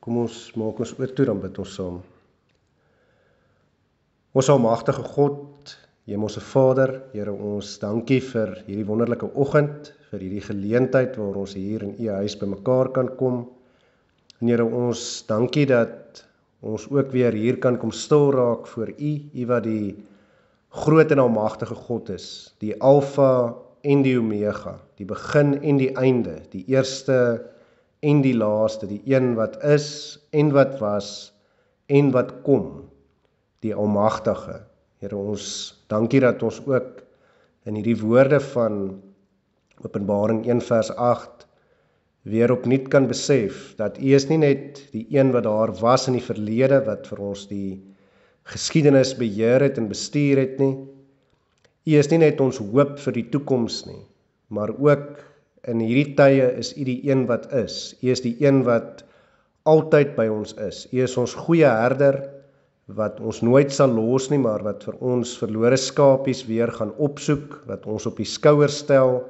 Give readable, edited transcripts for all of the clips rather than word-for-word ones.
Kom ons maak ons oor toe, dan bid ons saam. Ons almagtige God, Hemelse Vader, Here, ons dankie vir hierdie wonderlike oggend, vir hierdie geleentheid waar ons hier in U huis bymekaar kan kom. En Here, ons dankie dat ons ook weer hier kan kom stil raak voor U, U wat die groot en almagtige God is, die Alfa en die Omega, die begin en die einde, die eerste en die laaste, die een wat is en wat was en wat kom, die Almagtige. Here, ons dankie dat ons ook in hierdie woorde van Openbaring 1 vers 8 weer opnuut kan besef dat U is nie net die een wat daar was in die verlede, wat vir ons die geskiedenis beheer het en bestuur het nie. U is nie net ons hoop vir die toekoms nie, maar ook in hierdie tye is U die een wat is. U is die een wat altyd by ons is. U is ons goeie herder, wat ons nooit sal los nie, maar wat vir ons verlore skapies weer gaan opsoek, wat ons op die skouer stel,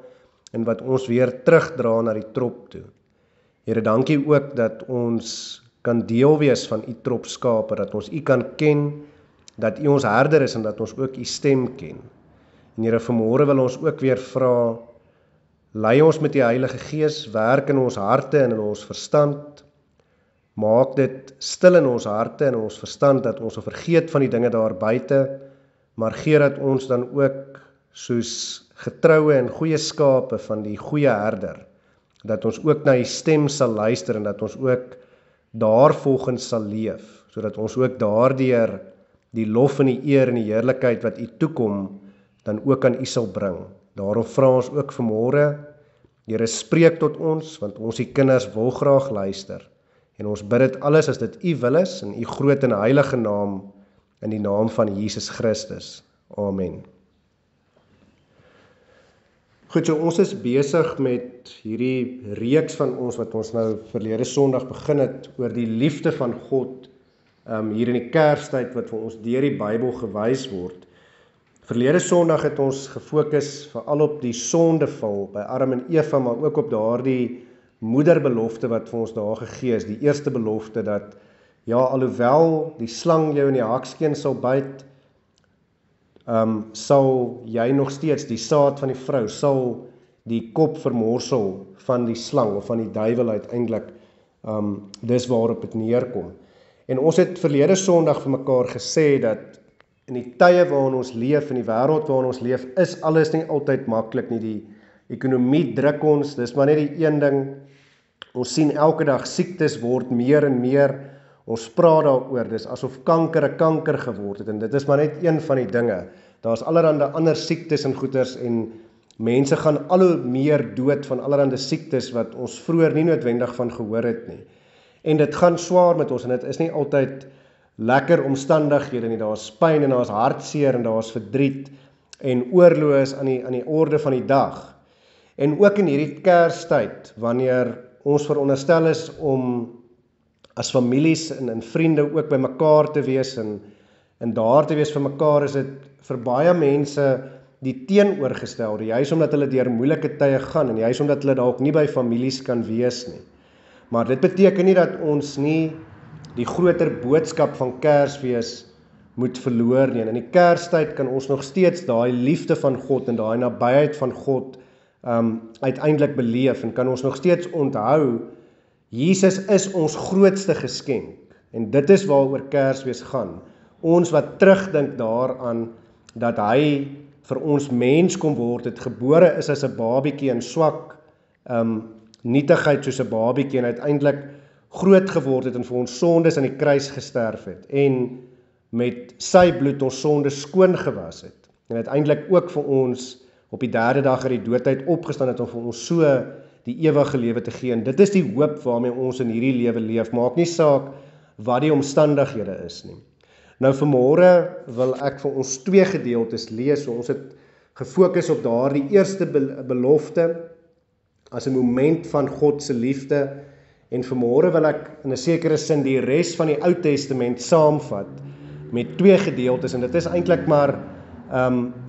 en wat ons weer terugdra na die trop toe. Here, dankie ook dat ons kan deel wees van U trop skape, dat ons U kan ken, dat U ons herder is, en dat ons ook U stem ken. En Here, vanmôre wil ons ook weer vra, lei ons met die Heilige Gees, werk in ons harte en in ons verstand, maak dit stil in ons harte en ons verstand, dat ons vergeet van die dinge daar buite, maar gee dat ons dan ook soos getroue en goeie skape van die goeie herder, dat ons ook na die stem sal luister en dat ons ook daarvolgens sal leef, sodat ons ook daardeur die lof en die eer en die heerlikheid wat U toekom, dan ook aan U sal bring. Daarom vra ons ook vanmôre, Here, spreek tot ons, want ons die kinders wil graag luister. En ons bid dit alles as dit U wil is, in U groot en heilige naam, in die naam van Jesus Christus. Amen. Goed, so ons is besig met hierdie reeks van ons, wat ons nou verlede Sondag begin het, oor die liefde van God, hier in die Kerstyd, wat vir ons deur die Bybel gewys word. Verlede Sondag het ons gefokus veral op die sondeval by Adam en Eva, maar ook op daardie moederbelofte wat vir ons daar gegee is, die eerste belofte dat, ja, alhoewel die slang jou in die hakskeen sal byt, sal jy nog steeds, die saad van die vrou, sal die kop vermorsel van die slang, of van die duiwel uiteindelik, dis waarop het neerkom. En ons het verlede Sondag vir mekaar gesê dat in die tye waarin ons leef, in die wêreld waarin ons leef, is alles nie altyd maklik nie. Die ekonomie druk ons, dis maar net die een ding. Ons sien elke dag siektes word meer en meer. Ons praat daaroor, dis asof kanker 'n kanker geword het, en dit is maar net een van die dinge. Daar's allerhande ander siektes en goeters, en mense gaan al hoe meer dood van allerhande siektes wat ons vroeër nie noodwendig van gehoor het nie. En dit gaan swaar met ons, en dit is nie altyd lekker omstandighede nie, daar's pyn en daar's hartseer en daar's verdriet en oorlog is aan die orde van die dag. En ook in hierdie Kerstyd, wanneer ons veronderstel is om as families en vriende ook by mekaar te wees en daar te wees vir mekaar, is dit vir baie mense die teenoorgestelde, juis omdat hulle deur moeilike tye gaan en juis omdat hulle dalk nie by families kan wees nie. Maar dit beteken nie dat ons nie die groter boodskap van Kersfees moet verloor nie. En in die Kerstyd kan ons nog steeds daai liefde van God en daai nabyheid van God uiteindelik beleef, en kan ons nog steeds onthou, Jesus is ons grootste geskenk, en dit is waaroor Kersfees gaan. Ons wat terugdink daaraan dat hy vir ons mens kom word, het gebore is as 'n babietjie in swak nietigheid soos 'n babietjie, en uiteindelik groot geword het en vir ons sondes aan die kruis gesterf het, en met sy bloed ons sondes skoon gewas het, en uiteindelik ook vir ons op die 3de dag uit die dood uit opgestaan het, om vir ons so die ewige lewe te gee. En dit is die hoop waarmee ons in hierdie lewe leef, maak nie saak wat die omstandighede is nie. Nou vanmôre wil ek vir ons 2 gedeeltes lees, so ons het gefokus op daardie eerste belofte, as 'n moment van God se liefde, en vanmôre wil ek in 'n sekere sin die res van die Ou Testament saamvat met 2 gedeeltes, en dit is eintlik maar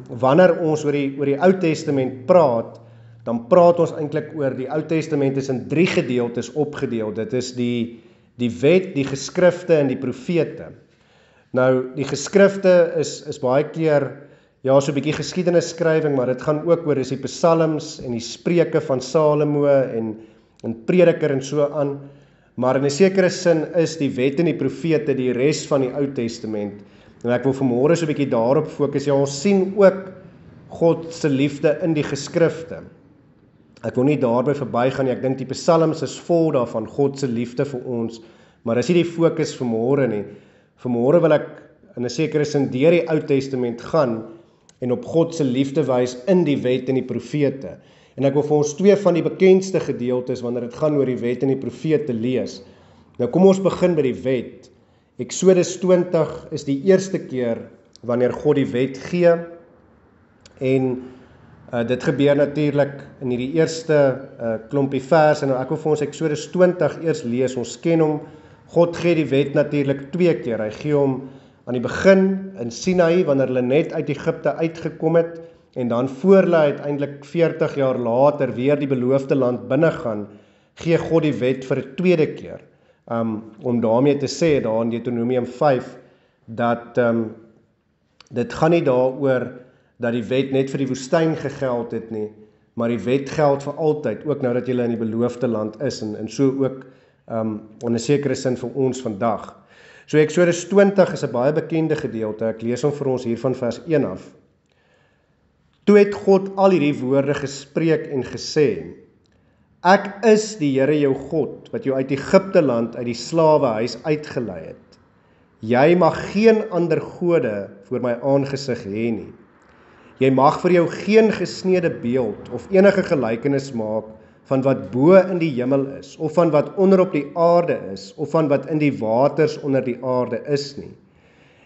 wanneer ons oor die Ou Testament praat, dan praat ons eintlik oor die Ou Testament is in 3 gedeeltes opgedeel. Dit is die die wet, die geskrifte en die profete. Nou, die geskrifte is baie keer, ja, so 'n bietjie geskiedenisskrywing, maar dit gaan ook oor die psalms en die spreuke van Salomo en Prediker en so aan. Maar in 'n sekere sin is die wet en die profete die res van die Ou Testament. En ek wil vanmôre so 'n bietjie daarop fokus. Ja, ons sien ook God se liefde in die geskrifte. Ek wil nie daarby verbygaan nie. Ek dink die psalms is vol daarvan, God se liefde vir ons, maar dis nie die fokus vanmôre nie. Vanmôre wil ek in 'n sekere sin deur die Ou Testament gaan en op God se liefde wys in die wet en die profete. En ek wil vir ons 2 van die bekendste gedeeltes wanneer dit gaan oor die wet en die profete lees. Nou kom ons begin by die wet. Eksodus 20 is die eerste keer wanneer God die wet gee. En dit gebeur natuurlik in hierdie eerste klompie verse. Nou ek wil vir ons Eksodus 20 eers lees. Ons ken hom. God gee die wet natuurlik 2 keer. Hy gee hom aan die begin in Sinai, wanneer hulle net uit Egipte uitgekom het, en dan voor hulle uiteindelik 40 jaar later weer die beloofde land binne gaan, gee God die wet vir 'n tweede keer. Om daarmee te sê, daar in Deuteronomium 5, dat dit gaan nie daaroor dat die wet net vir die woestyn gegeld het nie, maar die wet geld vir altyd, ook nou dat jy in die beloofde land is, en so ook in 'n sekere sin vir ons vandag. So Eksodus 20 is 'n baie bekende gedeelte. Ek lees hom vir ons hier van vers 1 af. Toe het God al hierdie woorde gespreek en gesê: Ek is die Here jou God, wat jou uit Egipte land, uit die slawehuis uitgelei het. Jy mag geen ander gode voor my aangesig hê nie. Jy mag vir jou geen gesneede beeld of enige gelykenis maak van wat bo in die hemel is, of van wat onder op die aarde is, of van wat in die waters onder die aarde is nie.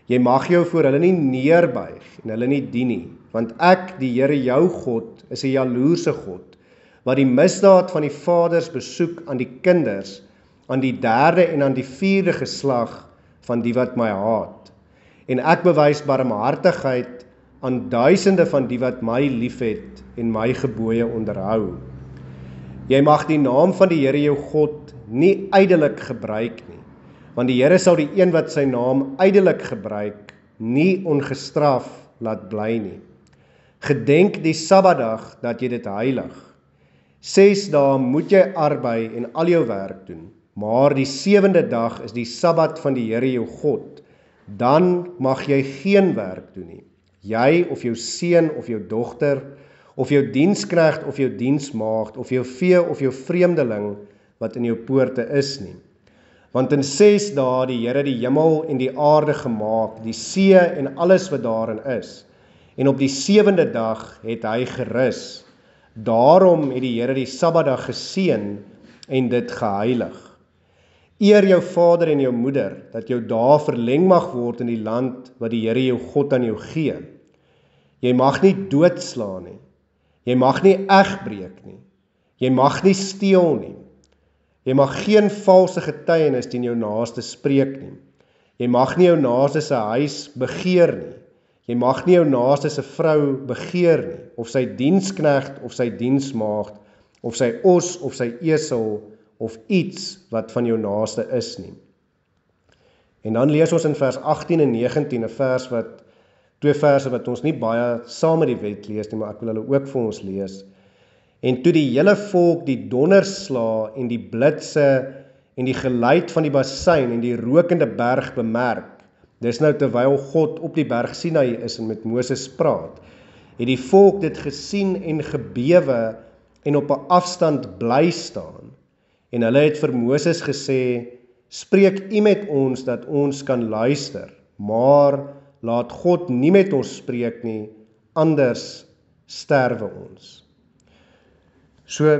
Jy mag jou voor hulle nie neerbuig en hulle nie dien nie, want ek, die Here jou God, is 'n jaloerse God, wat die misdaad van die vaders besoek aan die kinders, aan die 3de en aan die 4de geslag van die wat my haat. En ek bewys barmhartigheid aan duisende van die wat my liefhet en my gebooie onderhou. Jy mag die naam van die Here jou God nie ydelik gebruik nie, want die Here sal die een wat sy naam ydelik gebruik, nie ongestraf laat bly nie. Gedenk die Sabbatdag dat jy dit heilig. 6 dae moet jy arbei en al jou werk doen, maar die 7de dag is die Sabbat van die Here jou God. Dan mag jy geen werk doen nie. Jy of jou seun of jou dogter, of jou diensknegt of jou diensmaagd, of jou vee of jou vreemdeling wat in jou poorte is nie. Want in 6 dae die Here die hemel en die aarde gemaak, die see en alles wat daarin is. En op die 7de dag het hy gerus. Daarom het die Here die Sabbatdag geseën en dit geheilig. Eer jou vader en jou moeder, dat jou dae verleng mag word in die land wat die Here jou God aan jou gee. Jy mag nie doodslaan nie. Jy mag nie egbreek nie. Jy mag nie steel nie. Jy mag geen valse getuienis teen jou naaste spreek nie. Jy mag nie jou naaste se huis begeer nie. Jy mag nie jou naaste se vrou begeer nie, of sy diensknegt of sy diensmaagd, of sy os of sy esel, of iets wat van jou naaste is nie. En dan lees ons in vers 18 en 19, 'n vers wat 2 verse wat ons nie baie saam met die wet lees nie, maar ek wil hulle ook vir ons lees. En toe die hele volk die donderslaa en die blitse en die geluid van die bassein en die rokende berg bemerk, dis nou terwyl God op die berg Sinai is en met Moses praat, het die volk dit gesien en gebewe en op 'n afstand bly staan. En hulle het vir Moses gesê: Spreek U met ons dat ons kan luister, maar laat God nie met ons spreek nie, anders sterwe ons. So,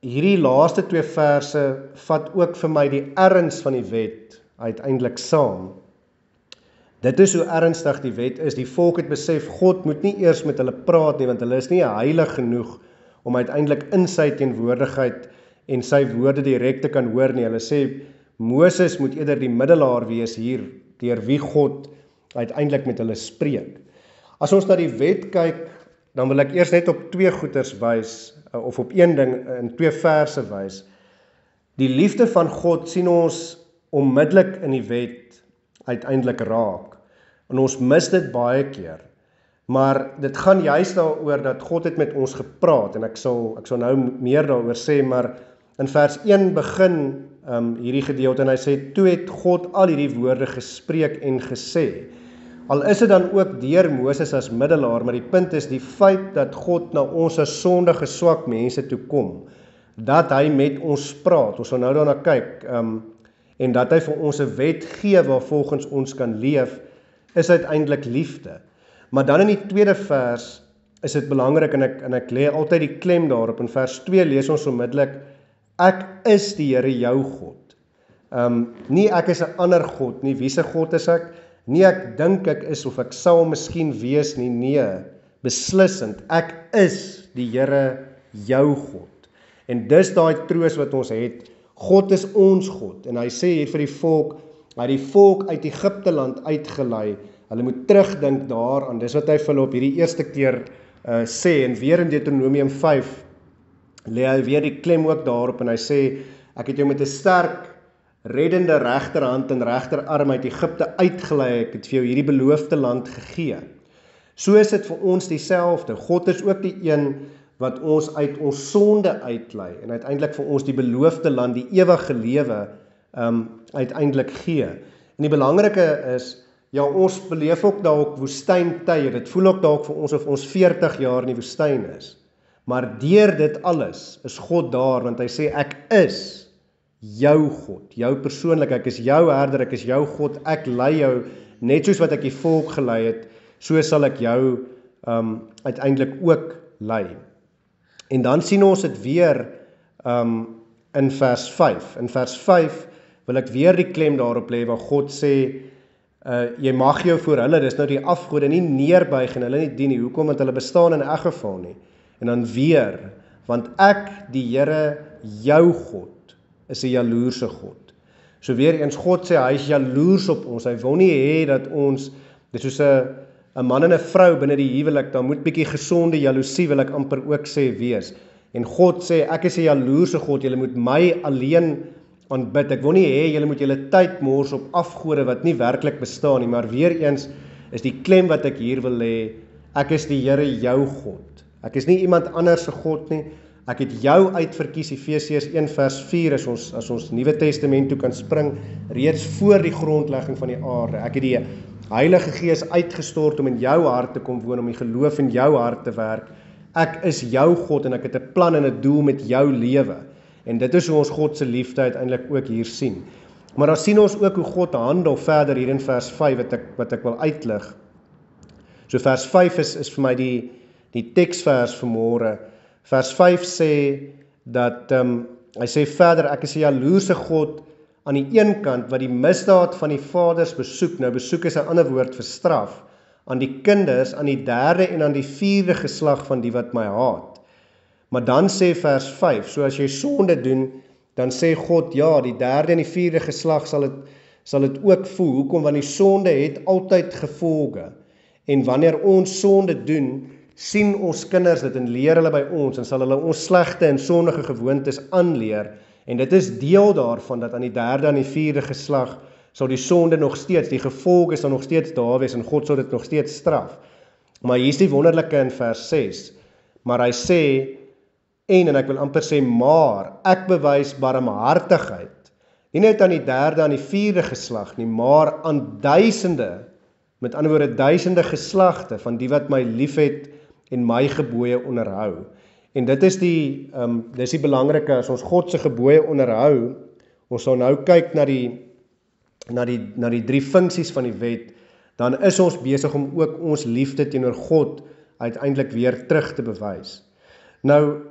hierdie laaste 2 verse vat ook vir my die erns van die wet uiteindelik saam. Dit is hoe ernstig die wet is. Die volk het besef, God moet nie eers met hulle praat nie, want hulle is nie heilig genoeg om uiteindelik in sy teenwoordigheid en sy woorde direk te kan hoor nie. Hulle sê, Moses moet eerder die middelaar wees hier, deur wie God uiteindelik met hulle spreek. As ons na die wet kyk, dan wil ek eers net op 2 goeters wys, of op 1 ding in 2 verse wys. Die liefde van God sien ons onmiddellik in die wet uiteindelik raak. En ons mis dit baie keer. Maar dit gaan juist daaroor dat God het met ons gepraat, en ek sal nou meer daaroor sê, maar in vers 1 begin hierdie gedeelte, en hy sê, toe het God al hierdie woorde gespreek en gesê. Al is dit dan ook deur Moses as middelaar, maar die punt is die feit dat God na ons as sondige swak mense toe kom, dat hy met ons praat, ons sal nou daarna kyk, en dat hy vir ons 'n wet gee waarvolgens ons kan leef, is uiteindelik liefde. Maar dan in die tweede vers is dit belangrik, en ek lê altyd die klem daarop. In vers 2 lees ons onmiddellik, ek is die Here jou God. Nie ek is 'n ander God nie, wie se God is ek? Nie ek dink ek is of ek sal miskien wees nie, nee, beslissend, ek is die Here jou God. En dis daai troos wat ons het, God is ons God, en hy sê hier vir die volk, hy het die volk uit Egipte land uitgelei, hulle moet terugdink daaraan, dis wat hy vir hulle op hierdie eerste keer sê, en weer in Deuteronomium 5, lê hy weer die klem ook daarop, en hy sê, ek het jou met 'n sterk, reddende regterhand en regterarm uit Egipte uitgelei, ek het vir jou hierdie beloofde land gegee. So is dit vir ons dieselfde, God is ook die een wat ons uit ons sonde uitlei, en uiteindelik vir ons die beloofde land, die ewige lewe, uiteindelik gee. En die belangrike is, ja, ons beleef ook dalk woestyntye, dit voel ook dalk vir ons of ons 40 jaar in die woestyn is, maar deur dit alles is God daar, want hy sê, ek is jou God, jou persoonlik, ek is jou herder, ek is jou God, ek lei jou, net soos wat ek die volk gelei het, so sal ek jou uiteindelik ook lei. En dan sien ons dit weer in vers 5. In vers 5 wil ek weer die klem daarop lê, waar God sê, jy mag jou voor hulle, dis nou die afgode, nie neerbuig en hulle nie dien nie, hoekom? Want hulle bestaan in elk geval nie. En dan weer, want ek, die Here, jou God, is 'n jaloerse God. So weer eens, God sê, hy is jaloers op ons, hy wil nie hê dat ons, dit is soos 'n man en 'n vrou binne die huwelik, dan moet bietjie gesonde jaloesie, wil ek amper ook sê, wees. En God sê, ek is 'n jaloerse God, julle moet my alleen aanbid, ek wil nie hê, julle moet julle tyd mors op afgode wat nie werklik bestaan nie, maar weer eens, is die klem wat ek hier wil hê, ek is die Here jou God, ek is nie iemand anders se God nie, ek het jou uitverkies, Efesiërs 1 vers 4, as ons Nuwe Testament toe kan spring, reeds voor die grondlegging van die aarde. Ek het die Heilige Gees uitgestort om in jou hart te kom woon, om die geloof in jou hart te werk. Ek is jou God en ek het 'n plan en 'n doel met jou lewe. En dit is hoe ons God se liefde uiteindelik ook hier sien. Maar dan sien ons ook hoe God handel verder hier in vers 5 wat ek wil uitlig. So vers 5 is vir my die teksvers vir môre. Vers 5 sê dat, hy sê verder, ek is 'n jaloerse God aan die een kant wat die misdaad van die vaders besoek, nou besoek is 'n ander woord vir straf, aan die kinders, aan die derde en aan die vierde geslag van die wat my haat. Maar dan sê vers 5, so as jy sonde doen, dan sê God, ja, die derde en die vierde geslag sal dit ook voel. Hoekom? Want die sonde het altyd gevolge. En wanneer ons sonde doen, sien ons kinders dit en leer hulle by ons, en sal hulle ons slegte en sondige gewoontes aanleer, en dit is deel daarvan, dat aan die derde en die vierde geslag, sal die sonde nog steeds, die gevolge sal nog steeds daar wees, en God sal dit nog steeds straf. Maar hier is die wonderlike in vers 6, maar hy sê, en ek wil amper sê, maar, ek bewys barmhartigheid, nie net aan die derde en die vierde geslag nie, maar aan duisende, met ander woorde duisende geslagte, van die wat my liefhet, en my gebooie onderhou. En dit is die belangrike, as ons God se gebooie onderhou, ons sal nou kyk na die 3 funksies van die wet, dan is ons besig om ook ons liefde teenoor God uiteindelik weer terug te bewys. Nou,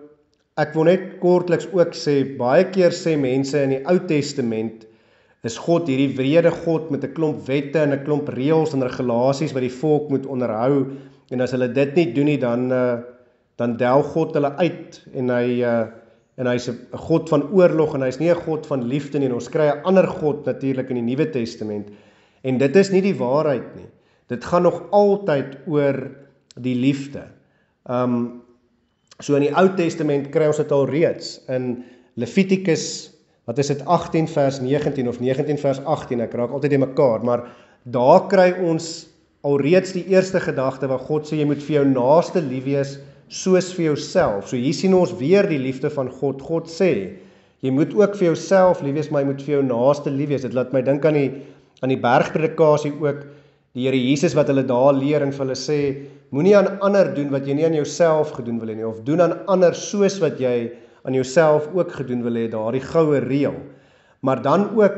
ek wil net kortliks ook sê, baie keer sê mense in die Ou Testament, is God hierdie wrede God met 'n klomp wette en 'n klomp reëls en regulasies wat die volk moet onderhou, en as hulle dit nie doen nie, dan del God hulle uit, en hy's 'n God van oorlog, en hy's nie 'n God van liefde nie, en ons kry 'n ander God natuurlik in die Nuwe Testament, en dit is nie die waarheid nie, dit gaan nog altyd oor die liefde. So in die Ou Testament kry ons dit al reeds, in Levitikus wat is dit, 18 vers 19 of 19 vers 18, ek raak altyd in mekaar, maar daar kry ons alreeds die eerste gedagte waar God sê, jy moet vir jou naaste lief wees soos vir jouself. So hier sien ons weer die liefde van God. God sê, jy moet ook vir jouself lief wees, maar jy moet vir jou naaste lief wees. Dit laat my dink aan die bergpredikasie ook, die Here Jesus wat hulle daar leer en vir hulle sê, moenie aan ander doen wat jy nie aan jouself gedoen wil hê nie, of doen aan ander soos wat jy aan jouself ook gedoen wil hê, daardie goue reël. Maar dan ook,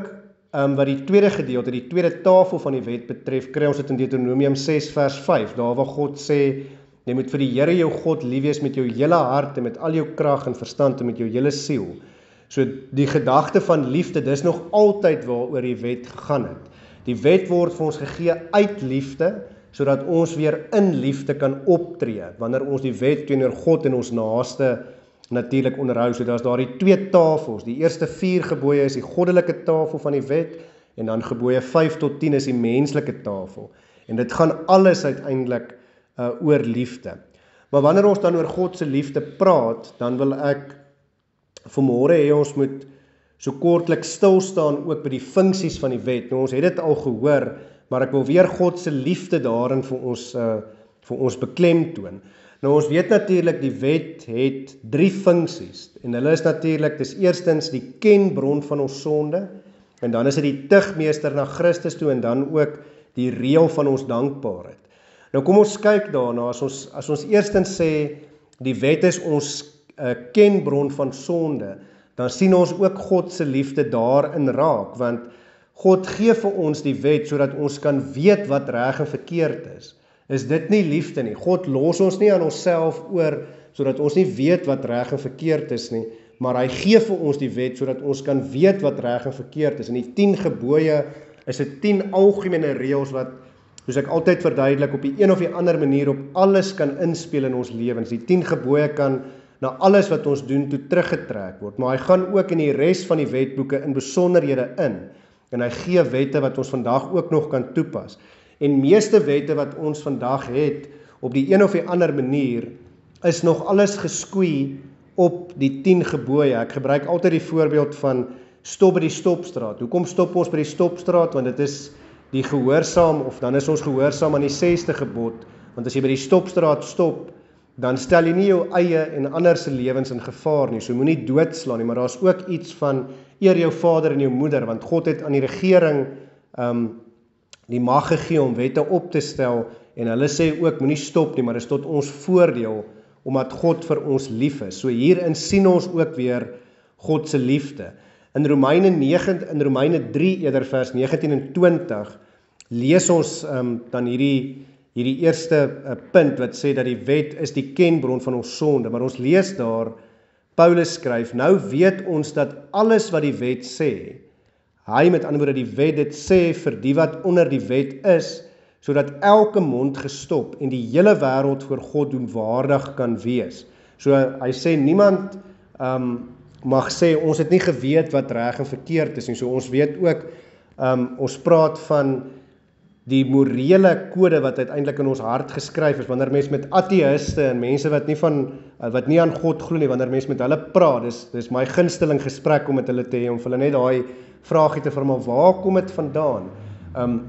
wat die tweede gedeelte, die tweede tafel van die wet betref, kry ons dit in Deuteronomium 6 vers 5, daar waar God sê, jy moet vir die Here jou God lief wees met jou hele hart en met al jou krag en verstand en met jou hele siel. So die gedagte van liefde, dis nog altyd waaroor die wet gegaan het. Die wet word vir ons gegee uit liefde, sodat ons weer in liefde kan optree, wanneer ons die wet teenoor God en ons naaste natuurlik onderhou. So daar's daar die twee tafels. Die eerste 4 gebooie is die goddelike tafel van die wet, en dan gebooie 5 tot 10 is die menslike tafel. En dit gaan alles uiteindelik oor liefde. Maar wanneer ons dan oor God se liefde praat, dan wil ek vanmôre hê ons moet so kortlik stil staan ook by die funksies van die wet. Nou ons het dit al gehoor, maar ek wil weer God se liefde daarin vir ons beklemtoon. Nou ons weet natuurlik die wet het 3 funksies, en hulle is natuurlik, dis eerstens die kenbron van ons sonde, en dan is dit die tugmeester na Christus toe, en dan ook die reël van ons dankbaarheid. Nou kom ons kyk daarna, as ons eerstens sê, die wet is ons kenbron van sonde, dan sien ons ook God se liefde daarin raak, want God gee vir ons die wet, sodat ons kan weet wat reg en verkeerd is. Is dit nie liefde nie? God los ons nie aan onsself oor, sodat ons nie weet wat reg en verkeerd is nie, maar hy gee vir ons die wet, sodat ons kan weet wat reg en verkeerd is. En die 10 gebooie is dit 10 algemene reëls wat, soos ek altyd verduidelik, op die een of die ander manier op alles kan inspel in ons lewens. Die 10 gebooie kan na alles wat ons doen toe teruggetrek word, maar hy gaan ook in die res van die wetboeke in besonderhede in, en hy gee wette wat ons vandag ook nog kan toepas. En meeste wette wat ons vandag het, op die een of die ander manier, is nog alles geskoei op die 10 gebooie. Ek gebruik altyd die voorbeeld van stop by die stopstraat. Hoekom stop ons by die stopstraat? Want dit is die gehoorsaam, of dan is ons gehoorsaam aan die 6de gebod, want as jy by die stopstraat stop, dan stel jy nie jou eie en ander se lewens in gevaar nie, so moenie doodslaan nie, maar daar's ook iets van eer jou vader en jou moeder, want God het aan die regering die mag gegee om wette op te stel, en hulle sê ook, moenie stop nie, maar dit is tot ons voordeel, omdat God vir ons lief is. So hierin sien ons ook weer God se liefde. In Romeine 3 eerder vers 19 en 20 lees ons dan hierdie eerste punt wat sê dat die wet is die kenbron van ons sonde, maar ons lees daar, Paulus skryf, nou weet ons dat alles wat die wet sê, hy met ander woorde die wet dit sê vir die wat onder die wet is, sodat elke mond gestop en die hele wêreld voor God doenwaardig kan wees. So hy sê niemand mag sê ons het nie geweet wat reg en verkeerd is nie. So ons weet ook, ons praat van die morele kode wat uiteindelik in ons hart geskryf is, wanneer mens met ateïste en mense wat nie aan God glo nie, wanneer mens met hulle praat, dis my gunsteling gesprek om met hulle te hê, om vir hulle net daai vraagie te vra, maar waar kom dit vandaan?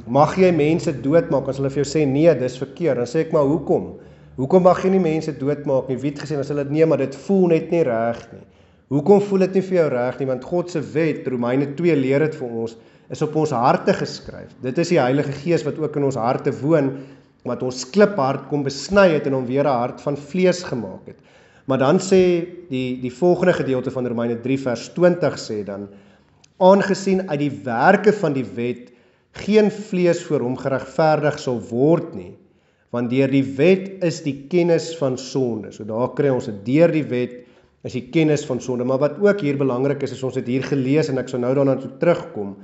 Mag jy mense doodmaak, as hulle vir jou sê, nee, dis verkeerd, dan sê ek maar, hoekom? Hoekom mag jy nie mense doodmaak nie? Wie het gesê, as hulle nee, maar dit voel net nie reg nie. Hoekom voel dit nie vir jou reg nie? Want God se wet, Romeine 2 leer dit vir ons, is op ons harte geskryf. Dit is die Heilige Gees wat ook in ons harte woon, wat ons kliphart kom besny het en hom weer 'n hart van vlees gemaak het. Maar dan sê die volgende gedeelte van Romeine 3 vers 20 sê dan, aangesien uit die werke van die wet geen vlees voor hom geregverdig sal word nie, want deur die wet is die kennis van sonde. So daar kry ons dit, deur die wet is die kennis van sonde. Maar wat ook hier belangrik is ons het hier gelees, en ek sal nou daarna toe terugkom,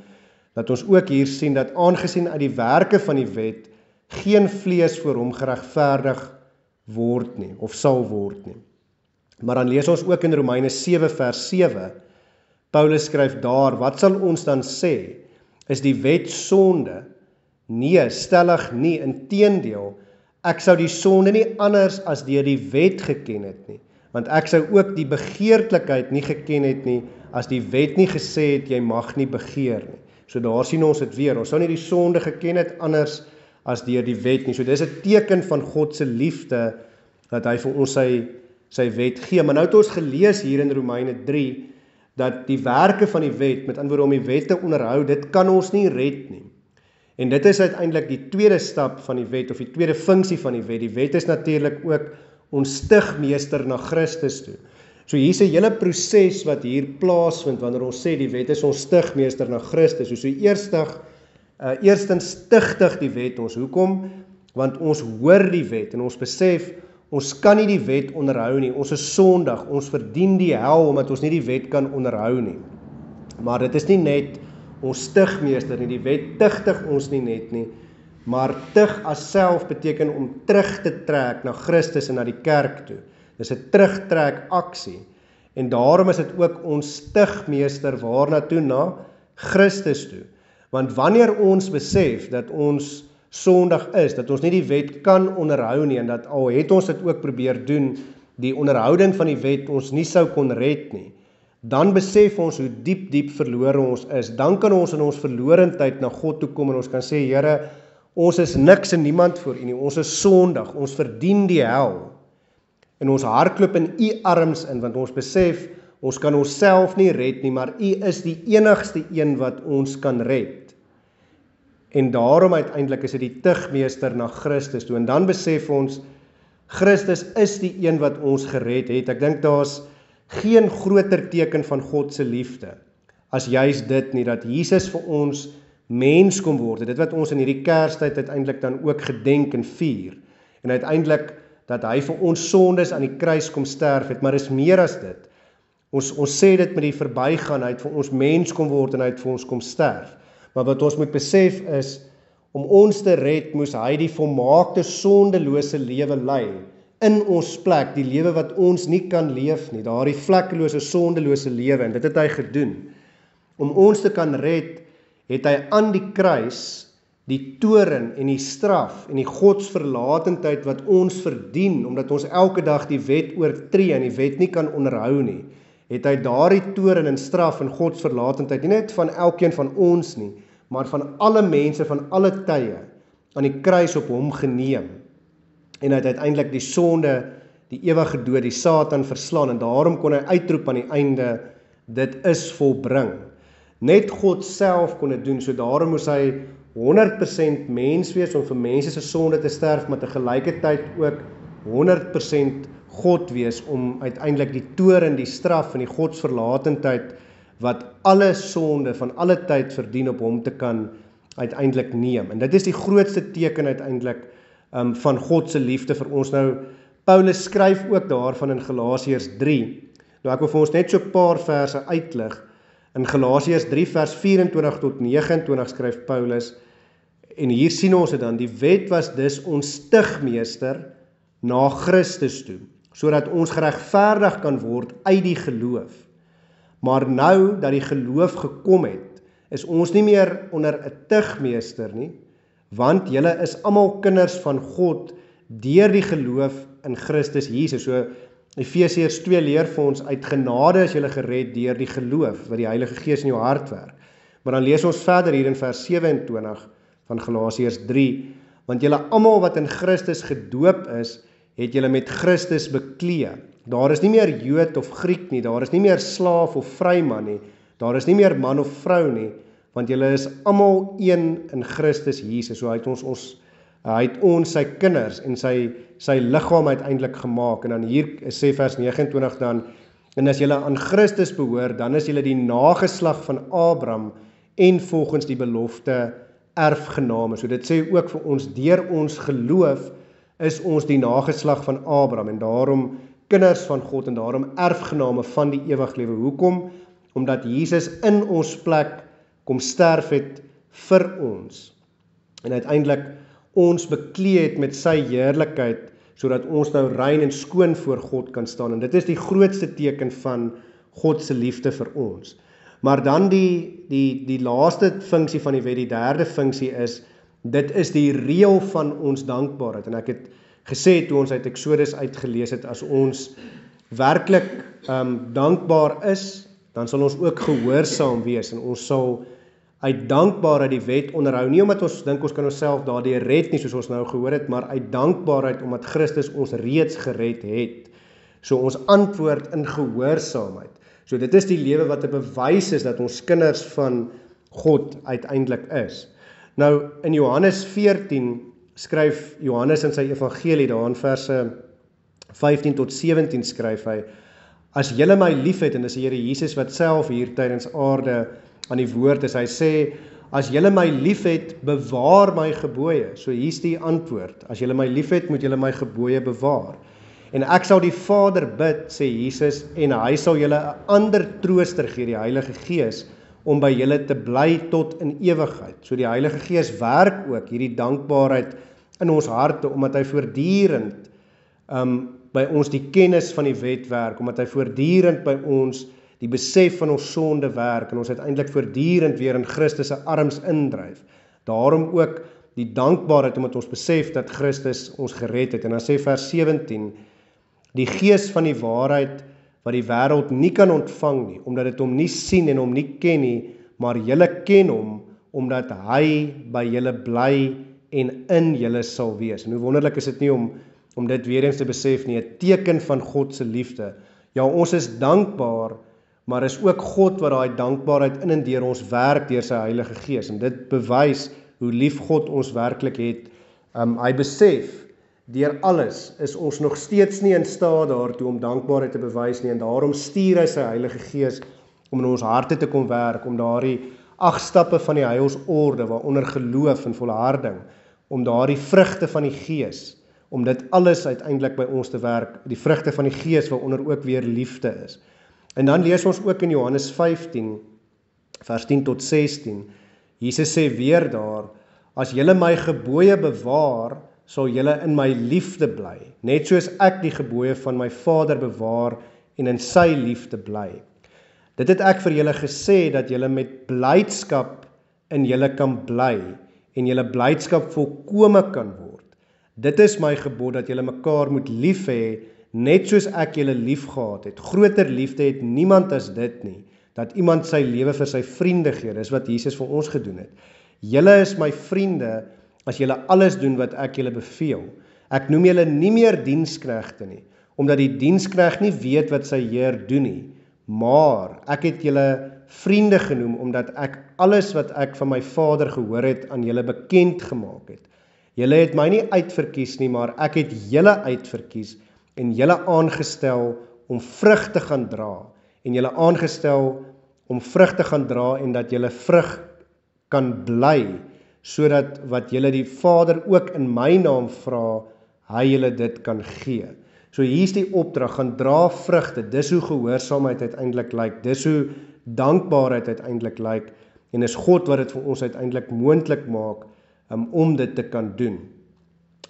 dat ons ook hier sien, dat aangesien uit die werke van die wet, geen vlees voor hom geregverdig word nie, of sal word nie. Maar dan lees ons ook in Romeine 7 vers 7, Paulus skryf daar, wat sal ons dan sê? Is die wet sonde? Nee, stellig nie, inteendeel, ek sou die sonde nie anders as deur die wet geken het nie, want ek sou ook die begeerlikheid nie geken het nie, as die wet nie gesê het, jy mag nie begeer nie. So daar sien ons dit weer, ons sou nie die sonde geken het anders as deur die wet nie. So dis 'n teken van God se liefde, dat hy vir ons sy wet gee. Maar nou het ons gelees hier in Romeine 3, dat die werke van die wet, met ander woorde om die wet te onderhou, dit kan ons nie red nie. En dit is uiteindelik die tweede stap van die wet, of die tweede funksie van die wet. Die wet is natuurlik ook ons stigmeester na Christus toe. So hier is 'n hele proses wat hier plaasvind, wanneer ons sê die wet is ons stigmeester na Christus. So eerstens stigtig die wet ons. Hoekom? Want ons hoor die wet, en ons besef, ons kan nie die wet onderhou nie, ons is sondig, ons verdien die hel, omdat ons nie die wet kan onderhou nie. Maar dit is nie net ons stigmeester nie, die wet tigtig ons nie net nie, maar tig as self beteken om terug te trek na Christus en na die kerk toe. Dis 'n terugtrek aksie, en daarom is dit ook ons stigmeester waarna toe, na Christus toe. Want wanneer ons besef dat ons sondig is, dat ons nie die wet kan onderhou nie, en dat al het ons dit ook probeer doen, die onderhouding van die wet ons nie sou kon red nie, dan besef ons hoe diep verlore ons is. Dan kan ons in ons verlorendheid na God toe kom en ons kan sê, Here, ons is niks en niemand voor U nie, ons is sondig, ons verdien die hel. En ons hardloop in U arms in, want ons besef, ons kan onsself nie red nie, maar U is die enigste een wat ons kan red. En daarom uiteindelik is dit die tigmeester na Christus toe. En dan besef ons, Christus is die een wat ons gered het. Ek dink daar's geen groter teken van God se liefde as juist dit nie, dat Jesus vir ons mens kom word. Dit wat ons in hierdie Kerstyd uiteindelik dan ook gedenk en vier. En uiteindelik dat hy vir ons sondes aan die kruis kom sterf het, maar is meer as dit. Ons sê dit met die verbygaan, hy het vir ons mens kom word en hy het vir ons kom sterf. Maar wat ons moet besef is, om ons te red, moes hy die volmaakte sondelose lewe lei, in ons plek, die lewe wat ons nie kan leef nie, daardie vlekkelose sondelose lewe, en dit het hy gedoen. Om ons te kan red, het hy aan die kruis die toorn en die straf en die godsverlatendheid wat ons verdien, omdat ons elke dag die wet oortree en die wet nie kan onderhou nie, het hy daardie toorn en straf en godsverlatendheid, nie net van elkeen van ons nie, maar van alle mense van alle tye, aan die kruis op hom geneem. En hy het uiteindelik die sonde, die ewige dood, die Satan verslaan, en daarom kon hy uitroep aan die einde, dit is volbring. Net God self kon dit doen, so daarom moes hy 100% mens wees om vir mense se sonde te sterf, maar tegelykertyd ook 100% God wees om uiteindelik die toorn, die straf en die godsverlatendheid wat alle sonde van alle tyd verdien op hom te kan uiteindelik neem. En dit is die grootste teken uiteindelik van God se liefde vir ons. Nou, Paulus skryf ook daarvan in Galasiërs 3. Nou ek wil vir ons net so 'n paar verse uitlig. In Galasiërs 3 vers 24 tot 29 skryf Paulus, en hier sien ons dit dan, die wet was dus ons stigmeester na Christus toe, sodat ons geregverdig kan word uit die geloof. Maar nou dat die geloof gekom het, is ons nie meer onder 'n tigmeester nie, want julle is almal kinders van God deur die geloof in Christus Jesus. So Efesiërs 2 leer vir ons, uit genade is julle gered deur die geloof, wat die Heilige Gees in jou hart werk. Maar dan lees ons verder hier in vers 27 van Galasiërs 3, want julle almal wat in Christus gedoop is, het julle met Christus beklee. Daar is nie meer Jood of Griek nie, daar is nie meer slaaf of vryman nie, daar is nie meer man of vrou nie, want julle is almal een in Christus Jesus. So hy het ons sy kinders en sy liggaam uiteindelik gemaak. En dan hier sê vers 29 dan, en as julle aan Christus behoort, dan is julle die nageslag van Abraham en volgens die belofte erfgename. So dit sê ook vir ons, deur ons geloof is ons die nageslag van Abraham en daarom kinders van God en daarom erfgename van die ewig lewe. Hoekom? Omdat Jesus in ons plek kom sterf het vir ons en uiteindelik ons beklee het met sy heerlikheid, sodat ons nou rein en skoon voor God kan staan. En dit is die grootste teken van God se liefde vir ons. Maar dan die laaste funksie van die wet, die derde funksie is, dit is die reël van ons dankbaarheid. En ek het gesê toe ons uit Exodus uitgelees het, as ons werklik dankbaar is dan sal ons ook gehoorsaam wees en ons sal uit dankbaarheid die wet onderhou, nie omdat ons dink ons kan onsself daardeur red nie, soos ons nou gehoor het, maar uit dankbaarheid omdat Christus ons reeds gered het. So ons antwoord in gehoorsaamheid. So dit is die lewe wat 'n bewys is dat ons kinders van God uiteindelik is. Nou in Johannes 14 skryf Johannes in sy evangelie daar in verse 15 tot 17 skryf hy: As julle my liefhet, en dis die Here Jesus wat self hier tydens aarde aan die woord is, hy sê, as julle my liefhet, bewaar my gebooie. So hier's die antwoord, as julle my liefhet, moet julle my gebooie bewaar. En ek sal die Vader bid, sê Jesus, en hy sal julle 'n ander trooster gee, die Heilige Gees, om by julle te bly tot in ewigheid. So die Heilige Gees werk ook hierdie dankbaarheid in ons harte, omdat hy voortdurend by ons die kennis van die wet werk, omdat hy voortdurend by ons die besef van ons sonde werk, en ons uiteindelik voortdurend weer in Christus se arms indryf. Daarom ook die dankbaarheid, omdat ons besef dat Christus ons gered het. En dan sê vers 17, die Gees van die waarheid, wat die wêreld nie kan ontvang nie, omdat dit hom nie sien en hom nie ken nie, maar julle ken hom, omdat hy by julle bly en in julle sal wees. En hoe wonderlik is dit nie om dit weer eens te besef nie, 'n teken van God se liefde. Ja, ons is dankbaar, maar is ook God wat daai dankbaarheid in en deur ons werk deur sy Heilige Gees. En dit bewys hoe lief God ons werklik het. Hy besef, deur alles is ons nog steeds nie in staat daartoe om dankbaarheid te bewys nie, en daarom stuur hy sy Heilige Gees om in ons harte te kom werk, om daardie 8 stappe van die heilsorde, waaronder geloof en volharding, om daardie vrugte van die Gees, om dit alles uiteindelik by ons te werk, die vrugte van die Gees, waaronder ook weer liefde is. En dan lees ons ook in Johannes 15, vers 10 tot 16, Jesus sê weer daar, as julle my gebooie bewaar, sal julle in my liefde bly, net soos ek die gebooie van my Vader bewaar en in sy liefde bly. Dit het ek vir julle gesê, dat julle met blydskap in julle kan bly, en julle blydskap volkome kan word. Dit is my gebod, dat julle mekaar moet lief hê, net soos ek julle lief gehad het. Groter liefde het niemand as dit nie, dat iemand sy lewe vir sy vriende gee. Dis wat Jesus vir ons gedoen het. Julle is my vriende, as julle alles doen wat ek julle beveel. Ek noem julle nie meer diensknegte nie, omdat die diensknegt nie weet wat sy Heer doen nie, maar ek het julle vriende genoem, omdat ek alles wat ek van my Vader gehoor het, aan julle bekend gemaak het. Julle het my nie uitverkies nie, maar ek het julle uitverkies, en julle aangestel om vrug te gaan dra, en julle aangestel om vrug te gaan dra, en dat julle vrug kan bly, sodat wat julle die Vader ook in my naam vra, hy julle dit kan gee. So hier is die opdrag, gaan dra vrugte, dis hoe gehoorsaamheid uiteindelik lyk, dis hoe dankbaarheid uiteindelik lyk, en is God wat dit vir ons uiteindelik moontlik maak, om dit te kan doen.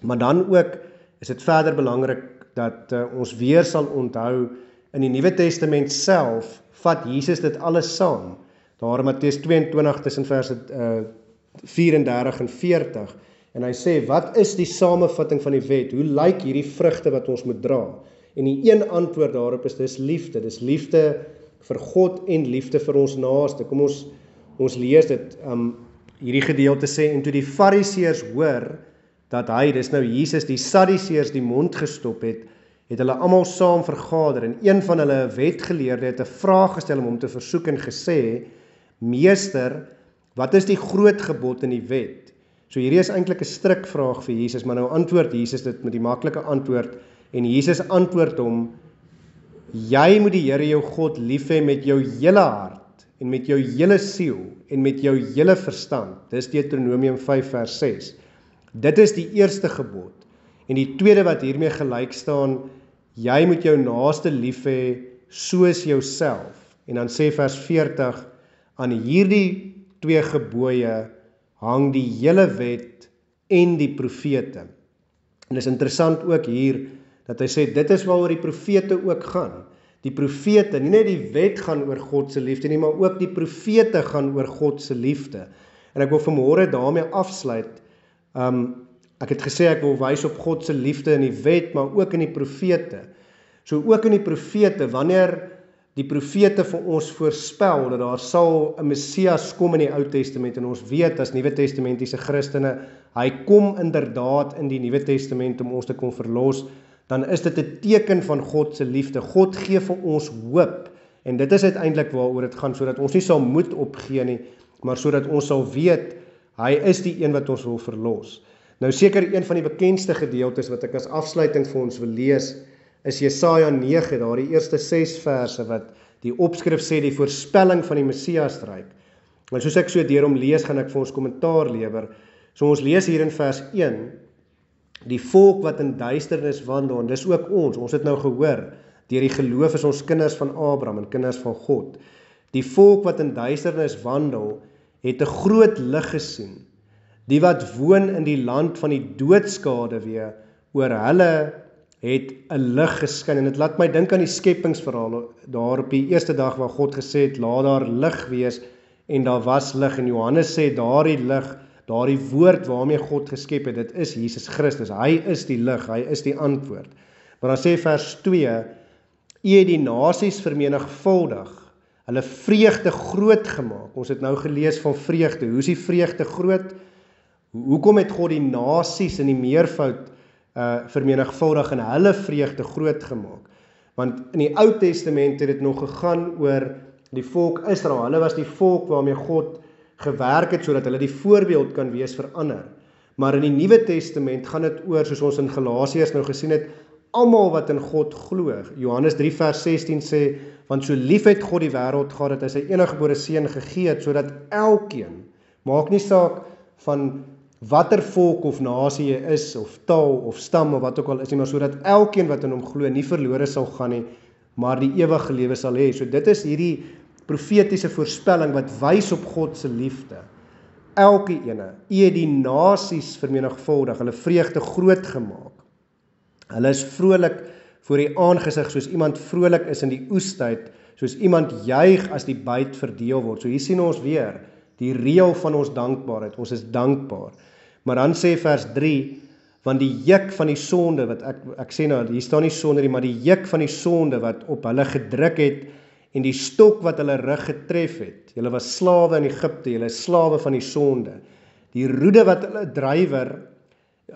Maar dan ook is dit verder belangrik dat ons weer sal onthou, in die Nuwe Testament self, vat Jesus dit alles saam. Daar in Matteus 22 tussen verse 34 en 40, en hy sê, wat is die samevatting van die wet? Hoe lyk hierdie vrugte wat ons moet dra? En die een antwoord daarop is, dis liefde vir God en liefde vir ons naaste. Kom ons lees dit, hierdie gedeelte sê, en toe die Fariseërs hoor, dat hy, dis nou Jesus, die Sadduseërs die mond gestop het hulle almal saam vergader, en een van hulle wetgeleerde het 'n vraag gestel om hom te versoek en gesê, Meester, wat is die groot gebod in die wet? So hierdie is eintlik 'n strikvraag vir Jesus, maar nou antwoord Jesus dit met die maklike antwoord, en Jesus antwoord hom, jy moet die Here jou God lief hê met jou hele hart, en met jou hele siel, en met jou hele verstand. Dis Deuteronomium 5 vers 6. Dit is die eerste gebod. En die tweede wat hiermee gelyk staan, jy moet jou naaste lief hê soos jouself. En dan sê vers 40, aan hierdie 2 gebooie hang die hele wet en die profete. En is interessant ook hier, dat hy sê, dit is waaroor die profete ook gaan. Die profete, nie net die wet gaan oor God se liefde nie, maar ook die profete gaan oor God se liefde. En ek wil vanmôre daarmee afsluit. Ek het gesê ek wil wys op God se liefde in die wet, maar ook in die profete. So ook in die profete, wanneer die profete vir ons voorspel dat daar sal 'n Messias kom in die Ou Testament, en ons weet as Nuwe Testamentiese Christene, hy kom inderdaad in die Nuwe Testament om ons te kom verlos, dan is dit 'n teken van God se liefde. God gee vir ons hoop, en dit is uiteindelik waaroor dit gaan, sodat ons nie sal moed opgee nie, maar sodat ons sal weet, hy is die een wat ons wil verlos. Nou seker een van die bekendste gedeeltes wat ek as afsluiting vir ons wil lees, is Jesaja 9, daar die eerste 6 verse wat die opskrif sê die voorspelling van die Messiasryk. En soos ek so deur hom lees, gaan ek vir ons kommentaar lewer. So ons lees hier in vers 1, die volk wat in duisternis wandel, en dis ook ons het nou gehoor, deur die geloof is ons kinders van Abraham en kinders van God. Die volk wat in duisternis wandel, het 'n groot lig gesien. Die wat woon in die land van die doodskade weer, oor hulle het 'n lig geskyn. En dit laat my dink aan die skepingsverhaal, daar op die eerste dag waar God gesê het, laat daar lig wees, en daar was lig. En Johannes sê, daardie lig, daardie woord waarmee God geskep het, dit is Jesus Christus. Hy is die lig, hy is die antwoord. Maar dan sê vers 2, U het die nasies vermenigvuldig, hulle vreugde groot gemaak. Ons het nou gelees van vreugde. Hoe is die vreugde groot? Hoekom het God die nasies in die meervoud vermenigvuldig en hulle vreugde groot gemaak? Want in die Ou Testament het dit nog gegaan oor die volk Israel. Hulle was die volk waarmee God gewerk het, sodat hulle die voorbeeld kan wees vir ander. Maar in die Nuwe Testament gaan dit oor, soos ons in Galasiërs nou gesien het, almal wat in God glo. Johannes 3 vers 16 sê, want so lief het God die wêreld gehad, dat hy sy eniggebore seun gegee het, sodat elkeen, maak nie saak van watter volk of nasie jy is, of taal, of stam, of wat ook al is nie, maar sodat elkeen wat in hom glo, nie verlore sal gaan nie, maar die ewige lewe sal hê. So dit is hierdie profetiese voorspelling wat wys op God se liefde. Elke ene, U het die nasies vermenigvuldig, hulle vreugde groot gemaak. Hulle is vrolik voor die aangesig, soos iemand vrolik is in die oestyd, soos iemand juig as die byt verdeel word. So hier sien ons weer die reël van ons dankbaarheid, ons is dankbaar. Maar dan sê vers 3, want die juk van die sonde, wat ek sê nou, hier staan nie sonde nie, maar die juk van die sonde wat op hulle gedruk het, en die stok wat hulle rug getref het. Julle was slawe in Egipte, julle is slawe van die sonde. Die roede wat hulle drywer,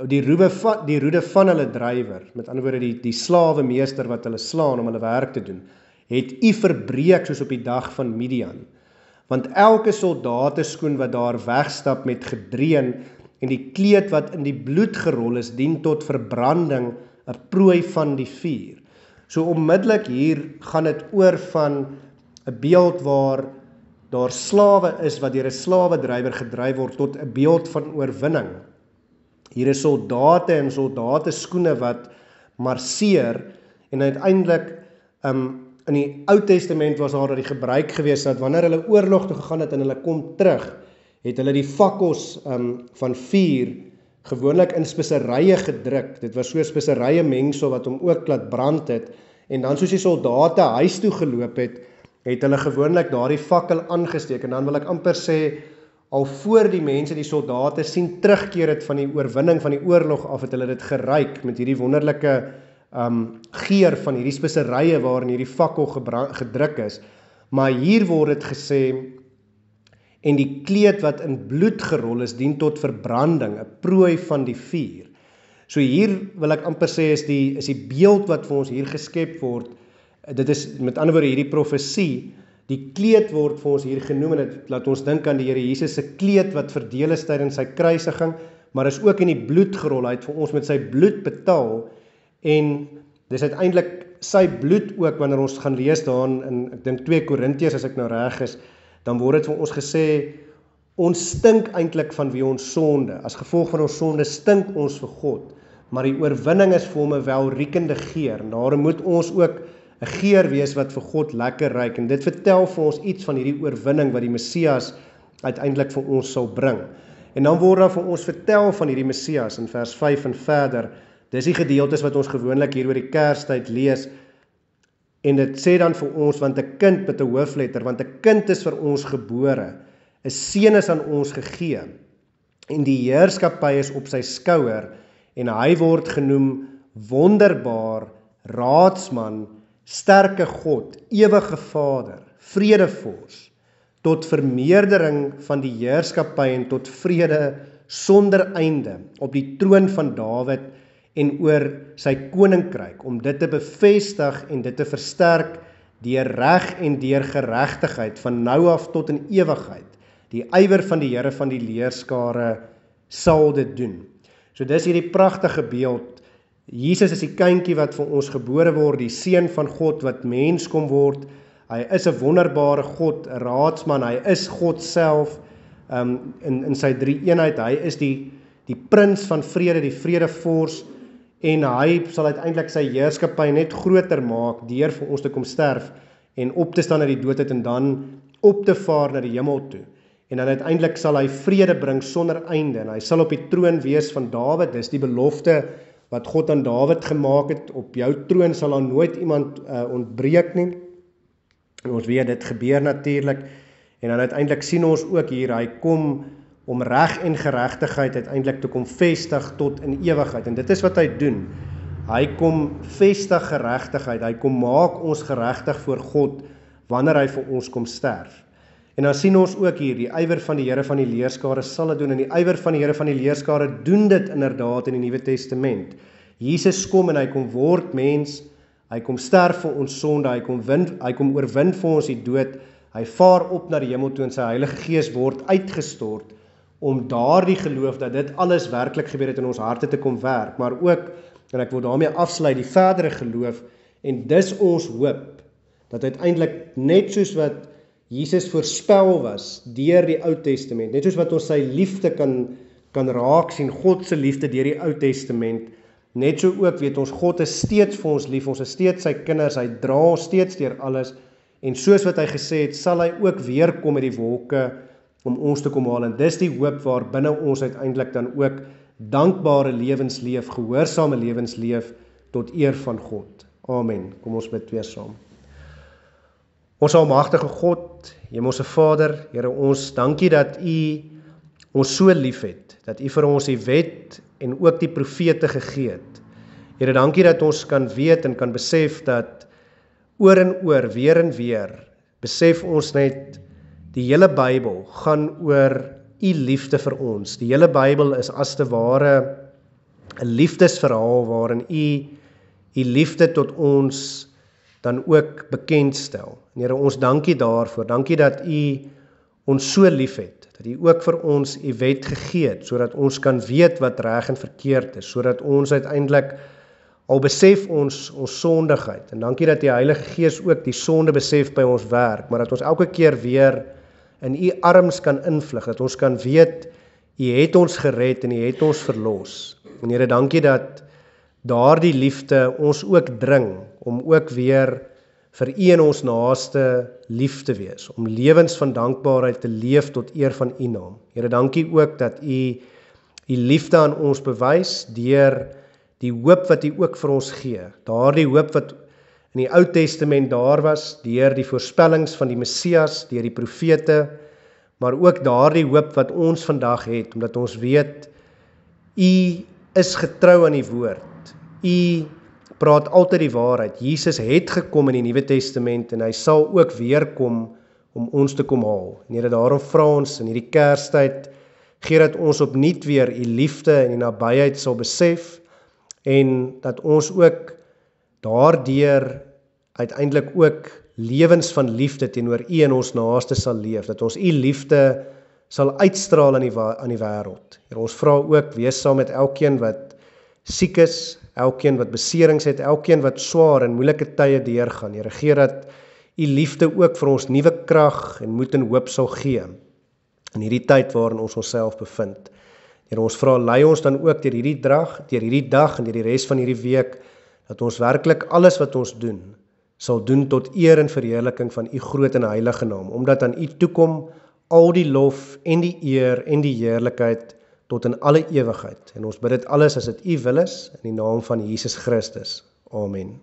die roede van hulle drywer, met ander woorde die slawe meester wat hulle slaan om hulle werk te doen, het U verbreek soos op die dag van Midian. Want elke soldateskoen wat daar wegstap met gedreun, en die kleed wat in die bloed gerol is, dien tot verbranding, 'n prooi van die vuur. So onmiddellik hier gaan dit oor van 'n beeld waar daar slawe is wat deur 'n slawedrywer gedryf word, tot 'n beeld van oorwinning. Hier is soldate en soldateskoene wat marseer, en uiteindelik in die Ou Testament was daar die gebruik gewees dat wanneer hulle oorlog toe gegaan het en hulle kom terug, het hulle die fakkels van vuur gewoonlik in speserye gedruk. Dit was so speserye mengsel wat hom ook laat brand het, en dan soos die soldate huis toe geloop het hulle gewoonlik daardie fakkel aangesteek, en dan wil ek amper sê, al voor die mense, die soldate sien terugkeer het van die oorwinning van die oorlog af, het hulle dit geruik met hierdie wonderlike geur van hierdie speserye waarin hierdie fakkel gedruk is. Maar hier word dit gesê, en die kleed wat in bloed gerol is, dien tot verbranding, 'n prooi van die vuur. So hier wil ek amper sê, is die beeld wat vir ons hier geskep word, dit is met ander woorde hierdie profesie, die kleed word vir ons hier genoem, en dit laat ons dink aan die Here Jesus se kleed wat verdeel is tydens sy kruisiging, maar is ook in die bloed gerol, hy het vir ons met sy bloed betaal, en dis uiteindelik sy bloed ook, wanneer ons gaan lees daarin, in ek dink 2 Korintiërs, as ek nou reg is, dan word dit vir ons gesê, ons stink eintlik van wie ons sonde, as gevolg van ons sonde stink ons vir God, maar die oorwinning is vir hom 'n welriekende geur, en daarom moet ons ook 'n geur wees wat vir God lekker ruik, en dit vertel vir ons iets van hierdie oorwinning wat die Messias uiteindelik vir ons sal bring. En dan word daar vir ons vertel van hierdie Messias in vers 5 en verder. Dis die gedeeltes wat ons gewoonlik hier oor die Kerstyd lees, en dit sê dan vir ons, want 'n kind met 'n hoofletter, want 'n kind is vir ons gebore, 'n seun is aan ons gegee, en die heerskappy is op sy skouer, en hy word genoem wonderbaar, raadsman, sterke God, ewige Vader, vredevors, tot vermeerdering van die heerskappy en tot vrede sonder einde op die troon van Dawid en oor sy koninkryk, om dit te bevestig en dit te versterk deur reg en deur geregtigheid van nou af tot in ewigheid. Die ywer van die Here van die leerskare sal dit doen. So dis hierdie pragtige beeld. Jesus is die kindjie wat vir ons gebore word, die seun van God wat mens kom word. Hy is 'n wonderbare God, 'n raadsman, hy is God self in sy drie eenheid. Hy is die prins van vrede, die vredevors, en hy sal uiteindelik sy heerskappy net groter maak deur vir ons te kom sterf en op te staan uit die dood uit en dan op te vaar na die hemel toe. En dan uiteindelik sal hy vrede bring sonder einde en hy sal op die troon wees van Dawid. Dis die belofte wat God aan Dawid gemaak het. Op jou troon sal daar nooit iemand ontbreek nie. En ons weet dit gebeur natuurlik. En dan uiteindelik sien ons ook hier, hy kom om reg en geregtigheid uiteindelik te kom vestig tot in ewigheid. En dit is wat hy doen. Hy kom vestig geregtigheid, hy kom maak ons geregtig voor God wanneer hy vir ons kom sterf. En dan sien ons ook hier, die ywer van die Here van die leerskare sal dit doen, en die ywer van die Here van die leerskare doen dit inderdaad in die Nuwe Testament. Jesus kom en hy kom word mens, hy kom sterf vir ons sonde, hy kom oorwin vir ons die dood, hy vaar op na die hemel toe en sy Heilige Gees word uitgestort, om daardie geloof dat dit alles werklik gebeur het in ons harte te kom werk, maar ook, en ek wil daarmee afsluit, die verdere geloof, en dis ons hoop, dat uiteindelik net soos wat Jesus voorspel was deur die Ou Testament, net soos wat ons sy liefde kan raak sien, God se liefde deur die Ou Testament, net so ook weet ons, God is steeds vir ons lief, ons is steeds sy kinders, hy dra ons steeds deur alles, en soos wat hy gesê het, sal hy ook weer kom met die wolke, om ons te kom haal, en dis die hoop waar binne ons uiteindelik dan ook dankbare lewens leef, gehoorsame lewens leef, tot eer van God. Amen. Kom ons bid weer saam. Ons almagtige God, Hemelse Vader, Here, ons dankie dat U ons so lief het, dat U vir ons die wet en ook die profete gegee het. Here, dankie dat ons kan weet en kan besef dat oor en oor, weer en weer, besef ons net, die hele Bybel gaan oor U liefde vir ons. Die hele Bybel is as te ware 'n liefdesverhaal waarin U liefde tot ons dan ook bekendstel. En Here, ons dankie daarvoor. Dankie dat U ons so lief het, dat U ook vir ons U wet gegee het, sodat ons kan weet wat reg en verkeerd is, sodat ons uiteindelik al besef ons sondigheid. En dankie dat die Heilige Gees ook die sonde besef by ons werk, maar dat ons elke keer weer in U arms kan invlig, dat ons kan weet, U het ons gered en U het ons verlos. En Here, dankie dat daardie liefde ons ook dring, om ook weer vir U en ons naaste lief te wees, om lewens van dankbaarheid te leef tot eer van U naam. Here, dankie ook dat U liefde aan ons bewys, deur die hoop wat U ook vir ons gee, daardie hoop wat in die Ou Testament daar was, deur die voorspellings van die Messias, deur die profete, maar ook daardie hoop wat ons vandag het, omdat ons weet, U is getrou aan die woord, U praat altyd die waarheid. Jesus het gekom in die Nuwe Testament en hy sal ook weer kom om ons te kom haal. En Here, daarom vra ons in hierdie Kerstyd, gee dat ons opnuut weer U liefde en die nabyheid sal besef en dat ons ook daardeur uiteindelik ook lewens van liefde teenoor U en ons naaste sal leef, dat ons U liefde sal uitstraal aan die wêreld. Here, ons vra ook, wees saam met elkeen wat siek is, elkeen wat beserings het, elkeen wat swaar en moeilike tye deurgaan. Here, gee dat U liefde ook vir ons nuwe krag en moed en hoop sal gee in hierdie tyd waarin ons onsself bevind. Here, ons vra, lei ons dan ook deur hierdie dag en deur die res van hierdie week, dat ons werklik alles wat ons doen, sal doen tot eer en verheerliking van U groot en heilige naam, omdat aan U toekom al die lof en die eer en die heerlikheid tot in alle ewigheid. En ons bid dit alles as dit U wil is, in die naam van Jesus Christus. Amen.